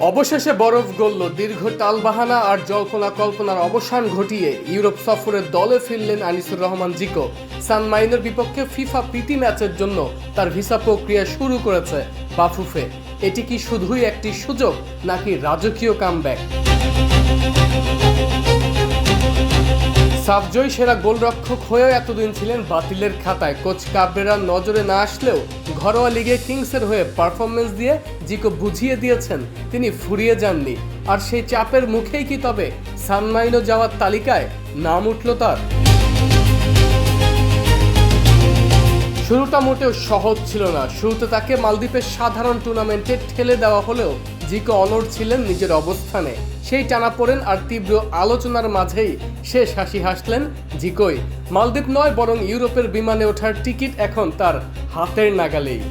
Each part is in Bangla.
অবশেষে বরফ গলল। দীর্ঘ টালবাহানা আর জল্পনা কল্পনার অবসান ঘটিয়ে ইউরোপ সফরের দলে ফিরলেন আনিসুর রহমান জিকো। সান মারিনোর বিপক্ষে ফিফা প্রীতি ম্যাচের জন্য তার ভিসা প্রক্রিয়া শুরু করেছে বাফুফে। এটি কি শুধুই একটি সুযোগ নাকি রাজকীয় কামব্যাক? সাবজয়ী সেরা গোলরক্ষক হয়েও এতদিন ছিলেন বাতিলের খাতায়। কোচ কাবরেরার নজরে না আসলেও ঘরোয়া লিগে কিংসের হয়ে পারফরমেন্স দিয়ে জিকো বুঝিয়ে দিয়েছেন তিনি ফুরিয়ে যাননি। আর সেই চাপের মুখেই কি তবে সান মারিনো যাওয়ার তালিকায় নাম উঠল তার? শুরুটা মোটেও সহজ ছিল না। শুরুতে তাকে মালদ্বীপের সাধারণ টুর্নামেন্টে ঠেলে দেওয়া হলেও জিকো অনড় ছিলেন নিজের অবস্থানে। সেই টানাপোড়েন আর তীব্র আলোচনার মাঝেই শেষ হাসি হাসলেন জিকোই। মালদ্বীপ নয় বরং ইউরোপের বিমানে ওঠার টিকিট এখন তার হাতের নাগালেই।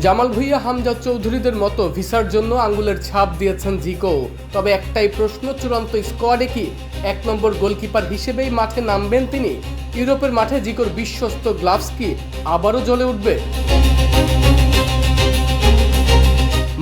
জামাল ভুঁইয়া, হামজা চৌধুরীদের মতো ভিসার জন্য আঙ্গুলের ছাপ দিয়েছেন জিকো। তবে একটাই প্রশ্ন, চূড়ান্ত স্কোয়াডে কি ১ নম্বর গোলকিপার হিসেবেই মাঠে নামবেন তিনি? ইউরোপের মাঠে জিকোর বিশ্বস্ত গ্লাভস কি আবারও জ্বলে উঠবে?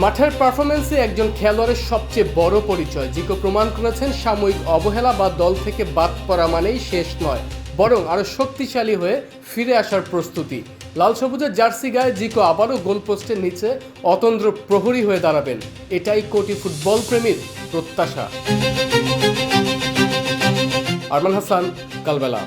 মাঠের পারফরমেন্সে একজন খেলোয়াড়ের সবচেয়ে বড় পরিচয়। জিকো প্রমাণ করেছেন সাময়িক অবহেলা বা দল থেকে বাদ পড়া মানেই শেষ নয়, বরং আরও শক্তিশালী হয়ে ফিরে আসার প্রস্তুতি। লাল সবুজের জার্সি গায়ে জিকো আবারও গোলপোস্টের নিচে অতন্দ্র প্রহরী হয়ে দাঁড়াবেন, এটাই কোটি ফুটবল প্রেমীর প্রত্যাশা। আরমান হাসান, কালবেলা।